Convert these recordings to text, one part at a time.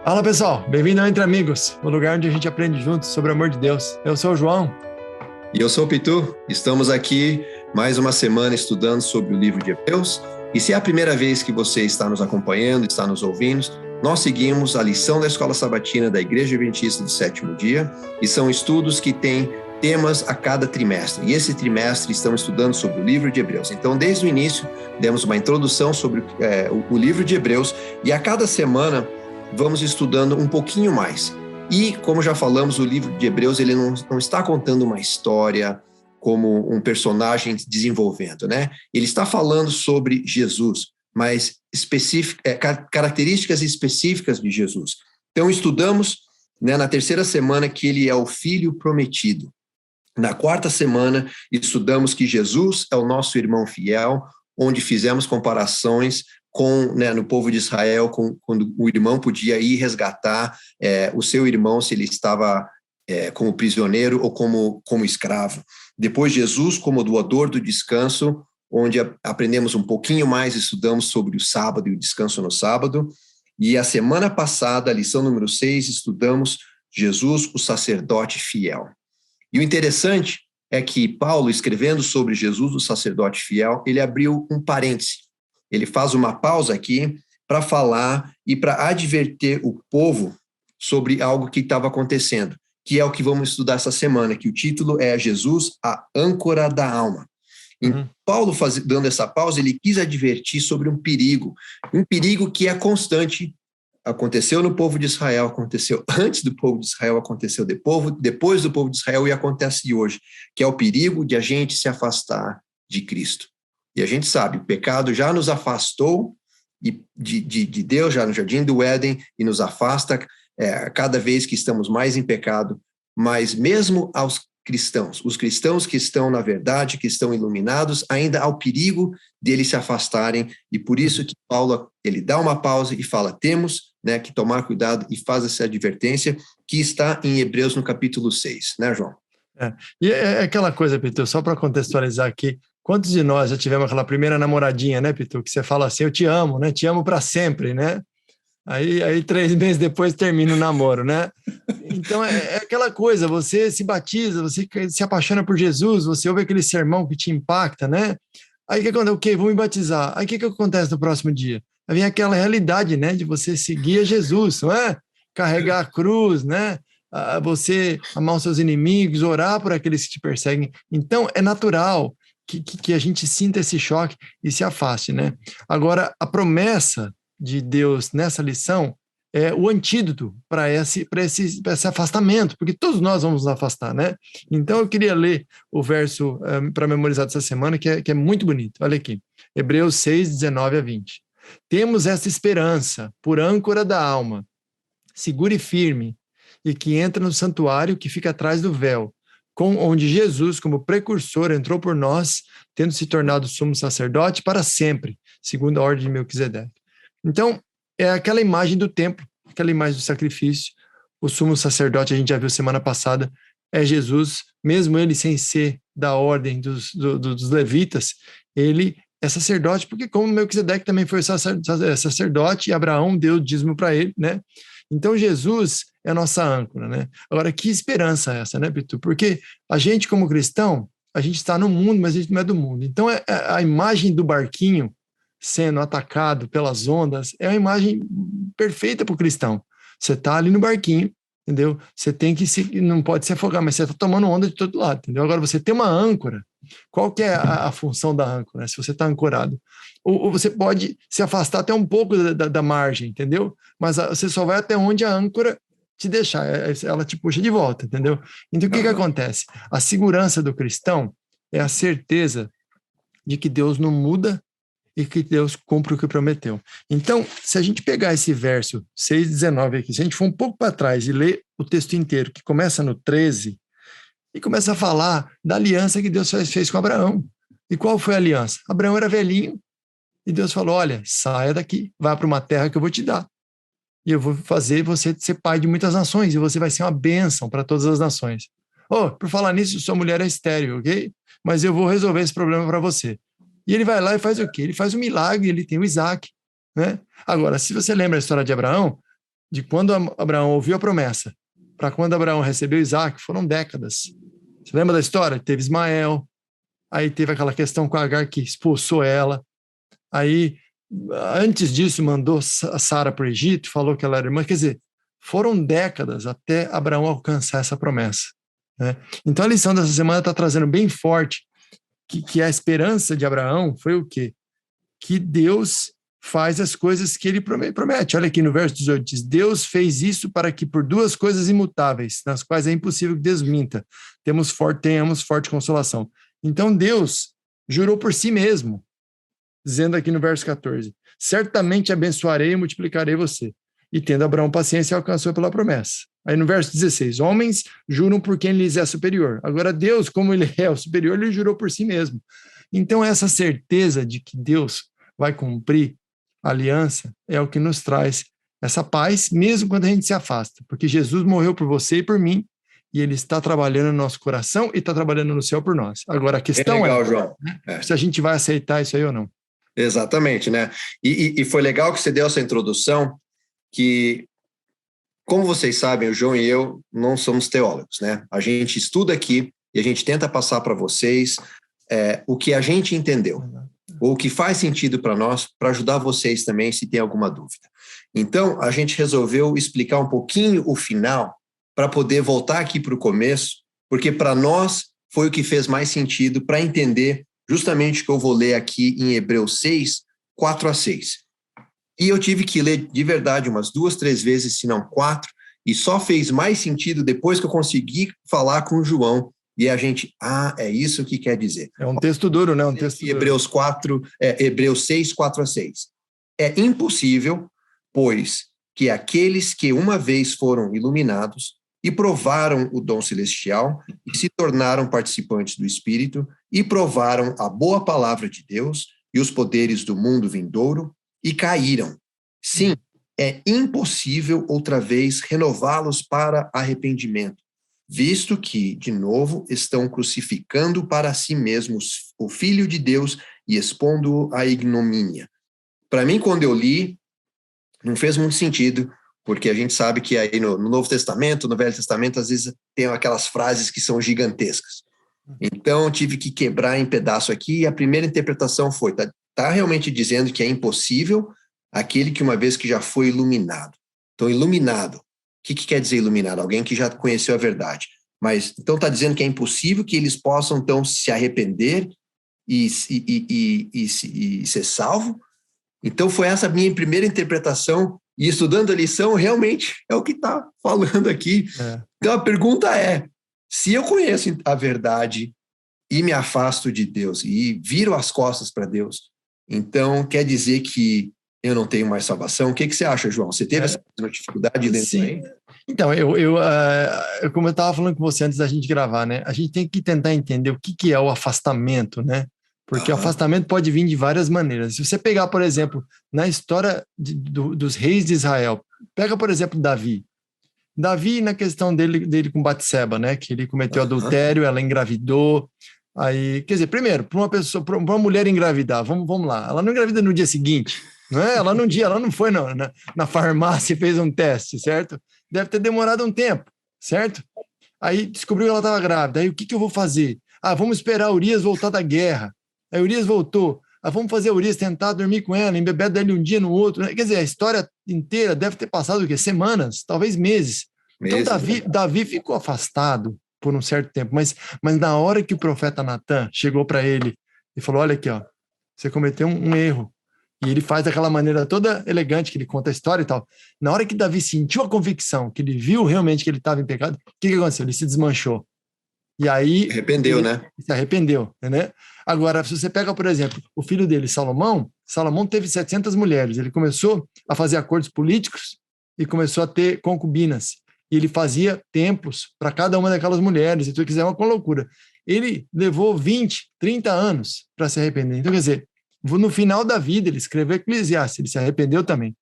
Fala pessoal, bem-vindo ao Entre Amigos, o lugar onde a gente aprende juntos sobre o amor de Deus. Eu sou o João. E eu sou o Pitu. Estamos aqui mais uma semana estudando sobre o livro de Hebreus. E se é a primeira vez que você está nos acompanhando, está nos ouvindo, nós seguimos a lição da Escola Sabatina da Igreja Adventista do Sétimo Dia, e são estudos que têm temas a cada trimestre. E esse trimestre estamos estudando sobre o livro de Hebreus. Então, desde o início, demos uma introdução sobre o livro de Hebreus, e a cada semana vamos estudando um pouquinho mais. E, como já falamos, o livro de Hebreus ele não está contando uma história como um personagem desenvolvendo, né? Ele está falando sobre Jesus, mas características específicas de Jesus. Então, estudamos, né, na terceira semana que ele é o Filho Prometido. Na quarta semana, estudamos que Jesus é o nosso irmão fiel, onde fizemos comparações no povo de Israel, quando o irmão podia ir resgatar o seu irmão se ele estava como prisioneiro ou como escravo. Depois, Jesus como doador do descanso, onde aprendemos um pouquinho mais, estudamos sobre o sábado e o descanso no sábado. E a semana passada, a lição número 6, estudamos Jesus, o sacerdote fiel. E o interessante é que Paulo, escrevendo sobre Jesus, o sacerdote fiel, ele abriu um parêntese. Ele faz uma pausa aqui para falar e para advertir o povo sobre algo que estava acontecendo, que é o que vamos estudar essa semana, que o título é Jesus, a âncora da alma. Paulo, dando essa pausa, ele quis advertir sobre um perigo que é constante. Aconteceu no povo de Israel, aconteceu antes do povo de Israel, aconteceu depois do povo de Israel e acontece hoje, que é o perigo de a gente se afastar de Cristo. E a gente sabe, o pecado já nos afastou de Deus, já no Jardim do Éden, e nos afasta cada vez que estamos mais em pecado. Mas mesmo aos cristãos, os cristãos que estão na verdade, que estão iluminados, ainda há o perigo deles se afastarem. E por isso que Paulo, ele dá uma pausa e fala, temos, né, que tomar cuidado, e faz essa advertência que está em Hebreus no capítulo 6, né, João? E é aquela coisa, Pitu, só para contextualizar aqui, quantos de nós já tivemos aquela primeira namoradinha, né, Pitu, que você fala assim, eu te amo, né, te amo para sempre, né? Aí 3 meses depois termina o namoro, né? Então é aquela coisa, você se batiza, você se apaixona por Jesus, você ouve aquele sermão que te impacta, né? Aí o que acontece? Ok, vou me batizar. Aí o que acontece no próximo dia? Aí vem aquela realidade, né, de você seguir a Jesus, não é? Carregar a cruz, né? Você amar os seus inimigos, orar por aqueles que te perseguem. Então é natural que a gente sinta esse choque e se afaste, né? Agora, a promessa de Deus nessa lição é o antídoto para esse afastamento, porque todos nós vamos nos afastar, né? Então eu queria ler o verso para memorizar dessa semana, que é muito bonito. Olha aqui, Hebreus 6, 19 a 20. Temos essa esperança por âncora da alma, segura e firme, e que entra no santuário que fica atrás do véu, onde Jesus, como precursor, entrou por nós, tendo se tornado sumo sacerdote para sempre, segundo a ordem de Melquisedeque. Então, é aquela imagem do templo, aquela imagem do sacrifício. O sumo sacerdote, a gente já viu semana passada, é Jesus, mesmo ele sem ser da ordem dos levitas, ele é sacerdote, porque como Melquisedeque também foi sacerdote, e Abraão deu o dízimo para ele, né? Então, Jesus é a nossa âncora, né? Agora, que esperança é essa, né, Pitu? Porque a gente, como cristão, a gente está no mundo, mas a gente não é do mundo. Então, a imagem do barquinho sendo atacado pelas ondas, é uma imagem perfeita para o cristão. Você está ali no barquinho, entendeu? Você tem que não pode se afogar, mas você está tomando onda de todo lado, entendeu? Agora, você tem uma âncora. Qual que é a função da âncora, se você está ancorado? Ou você pode se afastar até um pouco da margem, entendeu? Mas você só vai até onde a âncora te deixar, ela te puxa de volta, entendeu? Então, o que acontece? A segurança do cristão é a certeza de que Deus não muda e que Deus cumpre o que prometeu. Então, se a gente pegar esse verso 6,19 aqui, se a gente for um pouco para trás e ler o texto inteiro, que começa no 13, e começa a falar da aliança que Deus fez com Abraão. E qual foi a aliança? Abraão era velhinho, e Deus falou, olha, saia daqui, vá para uma terra que eu vou te dar. E eu vou fazer você ser pai de muitas nações, e você vai ser uma bênção para todas as nações. Por falar nisso, sua mulher é estéril, ok? Mas eu vou resolver esse problema para você. E ele vai lá e faz o quê? Ele faz um milagre, ele tem o Isaac, né? Agora, se você lembra a história de Abraão, de quando Abraão ouviu a promessa para quando Abraão recebeu Isaac, foram décadas. Você lembra da história? Teve Ismael, aí teve aquela questão com a Agar que expulsou ela, aí antes disso mandou a Sara para o Egito, falou que ela era irmã, quer dizer, foram décadas até Abraão alcançar essa promessa, né? Então a lição dessa semana está trazendo bem forte que a esperança de Abraão foi o quê? Que Deus faz as coisas que ele promete. Olha aqui no verso 18, diz, Deus fez isso para que por duas coisas imutáveis, nas quais é impossível que Deus minta, tenhamos forte consolação. Então Deus jurou por si mesmo, dizendo aqui no verso 14, certamente abençoarei e multiplicarei você. E tendo Abraão paciência, alcançou pela promessa. Aí no verso 16, homens juram por quem lhes é superior. Agora Deus, como ele é o superior, ele jurou por si mesmo. Então essa certeza de que Deus vai cumprir a aliança é o que nos traz essa paz, mesmo quando a gente se afasta, porque Jesus morreu por você e por mim, e ele está trabalhando no nosso coração e está trabalhando no céu por nós. Agora a questão legal, João. Se a gente vai aceitar isso aí ou não. Exatamente, né? E foi legal que você deu essa introdução, que, como vocês sabem, o João e eu não somos teólogos, né? A gente estuda aqui e a gente tenta passar para vocês o que a gente entendeu, ou o que faz sentido para nós, para ajudar vocês também, se tem alguma dúvida. Então, a gente resolveu explicar um pouquinho o final, para poder voltar aqui para o começo, porque para nós foi o que fez mais sentido para entender justamente o que eu vou ler aqui em Hebreus 6, 4-6. E eu tive que ler de verdade umas 2, 3 vezes, se não 4, e só fez mais sentido depois que eu consegui falar com o João, e a gente, é isso que quer dizer. É um texto duro, né? Um texto Hebreus 6, 4-6. É impossível, pois, que aqueles que uma vez foram iluminados e provaram o dom celestial e se tornaram participantes do Espírito e provaram a boa palavra de Deus e os poderes do mundo vindouro e caíram. Sim, é impossível outra vez renová-los para arrependimento, visto que, de novo, estão crucificando para si mesmos o Filho de Deus e expondo-o à ignomínia. Para mim, quando eu li, não fez muito sentido, porque a gente sabe que aí no Novo Testamento, no Velho Testamento, às vezes tem aquelas frases que são gigantescas. Então, eu tive que quebrar em pedaço aqui, e a primeira interpretação foi, tá realmente dizendo que é impossível aquele que uma vez que já foi iluminado. Então, iluminado, o que quer dizer iluminado? Alguém que já conheceu a verdade. Mas, então, está dizendo que é impossível que eles possam, então, se arrepender e ser salvo. Então, foi essa a minha primeira interpretação, e estudando a lição, realmente é o que está falando aqui. Então, a pergunta é, se eu conheço a verdade e me afasto de Deus, e viro as costas para Deus, então quer dizer que eu não tenho mais salvação? O que você acha, João? Você teve essa dificuldade dentro aí? Então, como eu estava falando com você antes da gente gravar, né? A gente tem que tentar entender o que é o afastamento, né? Porque o afastamento pode vir de várias maneiras. Se você pegar, por exemplo, na história dos reis de Israel, pega, por exemplo, Davi. Davi, na questão dele com Batseba, né? Que ele cometeu adultério, ela engravidou. Aí, quer dizer, primeiro, para uma mulher engravidar, vamos lá, ela não engravida no dia seguinte, não é? Ela não foi na farmácia e fez um teste, certo? Deve ter demorado um tempo, certo? Aí descobriu que ela estava grávida. Aí o que eu vou fazer? Vamos esperar Urias voltar da guerra. Aí Urias voltou. Vamos fazer Urias tentar dormir com ela, embebedar dele um dia no outro. Quer dizer, a história inteira deve ter passado o quê? Semanas, talvez meses. Então Davi ficou afastado por um certo tempo, mas na hora que o profeta Natan chegou para ele e falou, olha aqui, ó, você cometeu um erro. E ele faz daquela maneira toda elegante, que ele conta a história e tal. Na hora que Davi sentiu a convicção, que ele viu realmente que ele estava em pecado, o que aconteceu? Ele se desmanchou. E aí... Se arrependeu, né? Agora, se você pega, por exemplo, o filho dele, Salomão teve 700 mulheres. Ele começou a fazer acordos políticos e começou a ter concubinas. E ele fazia templos para cada uma daquelas mulheres. Se tu quiser, uma loucura. Ele levou 20, 30 anos para se arrepender. Então, quer dizer, no final da vida, ele escreveu Eclesiastes, ele se arrependeu também.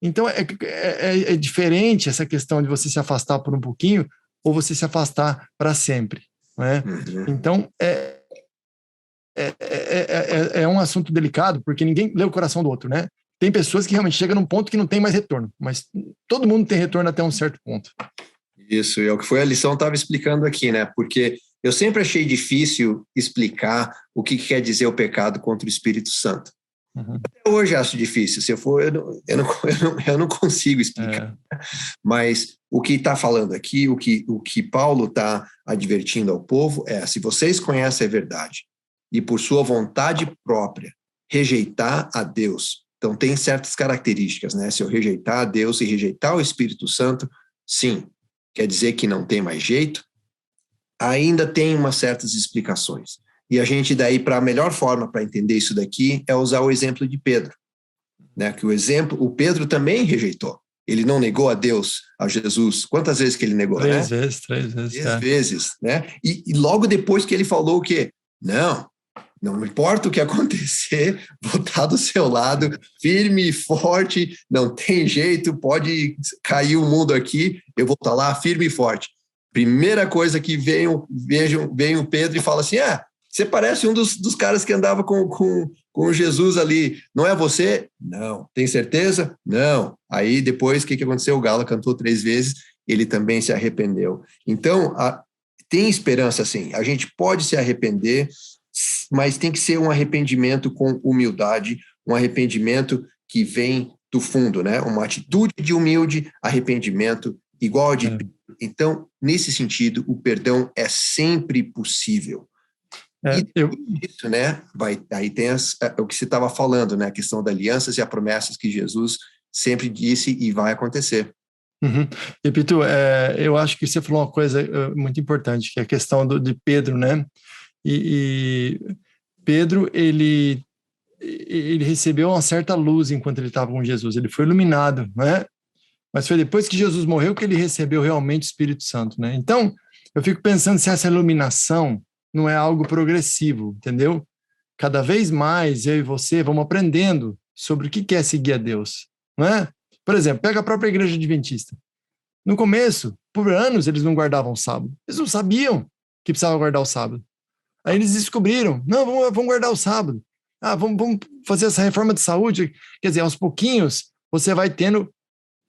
Então, é diferente essa questão de você se afastar por um pouquinho ou você se afastar para sempre, né? Então, é um assunto delicado, porque ninguém lê o coração do outro, né? tem pessoas que realmente chegam num ponto que não tem mais retorno, mas todo mundo tem retorno até um certo ponto. Isso, é o que foi a lição que estava explicando aqui, né? Porque eu sempre achei difícil explicar o que quer dizer o pecado contra o Espírito Santo. Uhum. Até hoje acho difícil. Se eu for, eu não consigo explicar. Mas o que está falando aqui, o que Paulo está advertindo ao povo é: se vocês conhecem a verdade e por sua vontade própria rejeitar a Deus, então tem certas características, né? Se eu rejeitar a Deus e rejeitar o Espírito Santo, sim, quer dizer que não tem mais jeito. Ainda tem umas certas explicações. E a gente daí, para a melhor forma para entender isso daqui, é usar o exemplo de Pedro, né? Que o Pedro também rejeitou. Ele não negou a Deus, a Jesus. Quantas vezes que ele negou, Três né? vezes. 3 vezes, né? E logo depois que ele falou o quê? Não importa o que acontecer, vou estar do seu lado, firme e forte, não tem jeito, pode cair o mundo aqui, eu vou estar lá firme e forte. Primeira coisa que vem o Pedro e fala assim: você parece um dos caras que andava com Jesus ali, não é você? Não. Tem certeza? Não. Aí depois, o que aconteceu? O Galo cantou 3 vezes, ele também se arrependeu. Então, tem esperança sim, a gente pode se arrepender, mas tem que ser um arrependimento com humildade, um arrependimento que vem do fundo, né? Uma atitude de humilde arrependimento, igual a de Pedro. Então, nesse sentido, o perdão é sempre possível. Isso, né? Aí tem o que você estava falando, né? A questão das alianças e as promessas que Jesus sempre disse e vai acontecer. Uhum. E Pitu, eu acho que você falou uma coisa muito importante, que é a questão de Pedro, né? E Pedro, ele recebeu uma certa luz enquanto ele estava com Jesus, ele foi iluminado, né? Mas foi depois que Jesus morreu que ele recebeu realmente o Espírito Santo, né? Então, eu fico pensando se essa iluminação não é algo progressivo, entendeu? Cada vez mais eu e você vamos aprendendo sobre o que é seguir a Deus, não é? Por exemplo, pega a própria Igreja Adventista. No começo, por anos, eles não guardavam o sábado. Eles não sabiam que precisava guardar o sábado. Aí eles descobriram, não, vamos guardar o sábado. Vamos fazer essa reforma de saúde. Quer dizer, aos pouquinhos, você vai tendo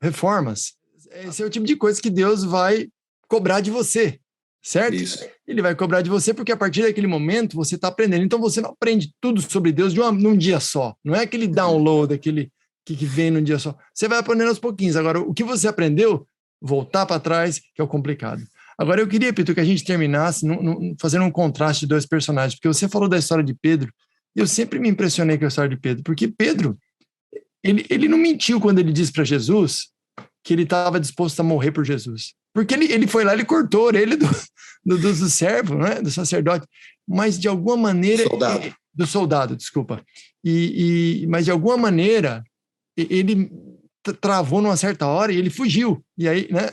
reformas. Esse é o tipo de coisa que Deus vai cobrar de você, certo? Isso. Ele vai cobrar de você porque a partir daquele momento você está aprendendo. Então você não aprende tudo sobre Deus num dia só. Não é aquele download, aquele que vem num dia só. Você vai aprendendo aos pouquinhos. Agora, o que você aprendeu, voltar para trás, que é o complicado. Agora, eu queria, Pedro, que a gente terminasse fazendo um contraste de 2 personagens, porque você falou da história de Pedro, e eu sempre me impressionei com a história de Pedro, porque Pedro, ele não mentiu quando ele disse para Jesus que ele estava disposto a morrer por Jesus. Porque ele foi lá, ele cortou a orelha do servo, né? Do sacerdote, mas de alguma maneira... Do soldado, desculpa. Mas de alguma maneira, ele travou numa certa hora e ele fugiu. E aí, né?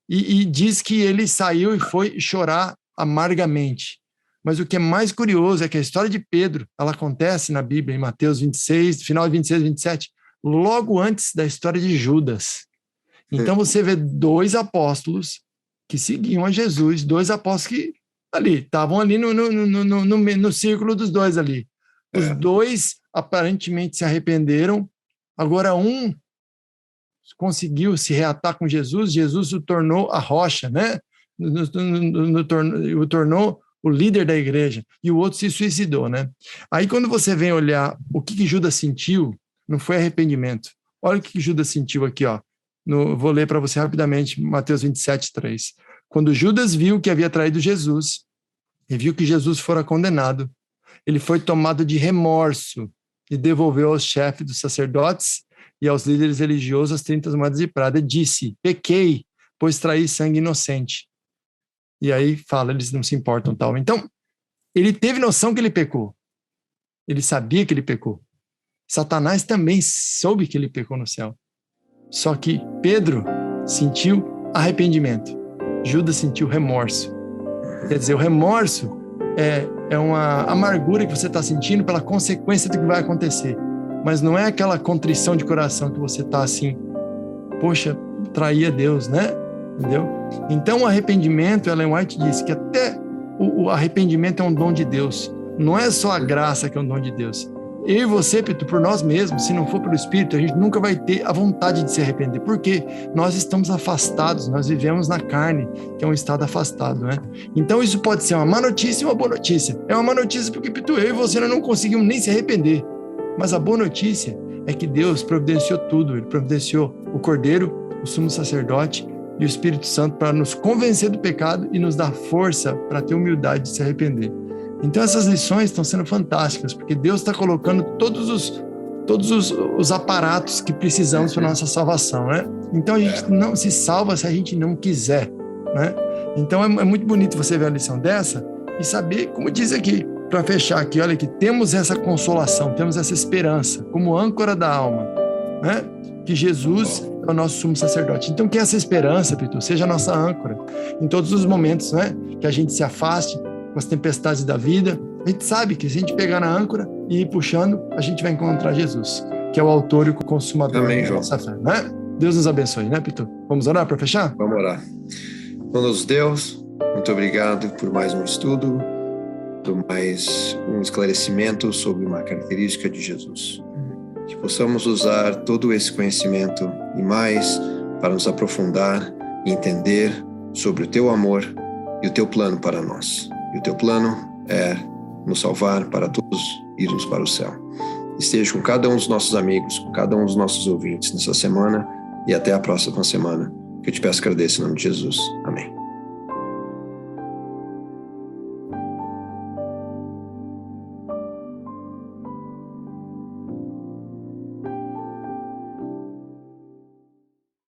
E diz que ele saiu e foi chorar amargamente. Mas o que é mais curioso é que a história de Pedro, ela acontece na Bíblia, em Mateus 26, final de 26 e 27, logo antes da história de Judas. Então você vê 2 apóstolos que seguiam a Jesus, 2 apóstolos que estavam ali no círculo dos 2 ali. Os 2 aparentemente se arrependeram, agora um conseguiu se reatar com Jesus, Jesus o tornou a rocha, né? O tornou o líder da igreja, e o outro se suicidou, né? Aí quando você vem olhar o que Judas sentiu, não foi arrependimento. Olha o que Judas sentiu aqui, ó. Vou ler para você rapidamente, Mateus 27, 3. Quando Judas viu que havia traído Jesus, e viu que Jesus fora condenado, ele foi tomado de remorso e devolveu aos chefes dos sacerdotes e aos líderes religiosos as 30 moedas de prata, e disse: pequei, pois traí sangue inocente. E aí fala, eles não se importam, tal. Então, ele teve noção que ele pecou. Ele sabia que ele pecou. Satanás também soube que ele pecou no céu. Só que Pedro sentiu arrependimento. Judas sentiu remorso. Quer dizer, o remorso é uma amargura que você está sentindo pela consequência do que vai acontecer. Mas não é aquela contrição de coração que você está assim, poxa, traí a Deus, né? Entendeu? Então, o arrependimento, Ellen White disse que até o arrependimento é um dom de Deus. Não é só a graça que é um dom de Deus. eu e você, Pitu, por nós mesmos, se não for pelo Espírito, a gente nunca vai ter a vontade de se arrepender. Por quê? Nós estamos afastados, nós vivemos na carne, que é um estado afastado, né? Então isso pode ser uma má notícia e uma boa notícia. É uma má notícia porque, Pitu, eu e você não conseguimos nem se arrepender. Mas a boa notícia é que Deus providenciou tudo. Ele providenciou o Cordeiro, o Sumo Sacerdote e o Espírito Santo para nos convencer do pecado e nos dar força para ter humildade de se arrepender. Então essas lições estão sendo fantásticas, porque Deus está colocando todos os aparatos que precisamos para a nossa salvação, né? Então a gente não se salva se a gente não quiser, né? Então é muito bonito você ver a lição dessa e saber, como diz aqui, para fechar aqui, olha que temos essa consolação, temos essa esperança como âncora da alma, né? Que Jesus é o nosso sumo sacerdote. Então que essa esperança, Pitu, seja a nossa âncora em todos os momentos, né? Que a gente se afaste com as tempestades da vida. A gente sabe que se a gente pegar na âncora e ir puxando, a gente vai encontrar Jesus, que é o autor e o consumador da nossa fé, né? Deus nos abençoe, né, Pitu? Vamos orar para fechar? Vamos orar. Nosso Deus, muito obrigado por mais um estudo, por mais um esclarecimento sobre uma característica de Jesus. Que possamos usar todo esse conhecimento e mais para nos aprofundar e entender sobre o Teu amor e o Teu plano para nós. E o Teu plano é nos salvar para todos irmos para o céu. Esteja com cada um dos nossos amigos, com cada um dos nossos ouvintes nessa semana e até a próxima semana. Que eu te peço e agradeço em nome de Jesus. Amém.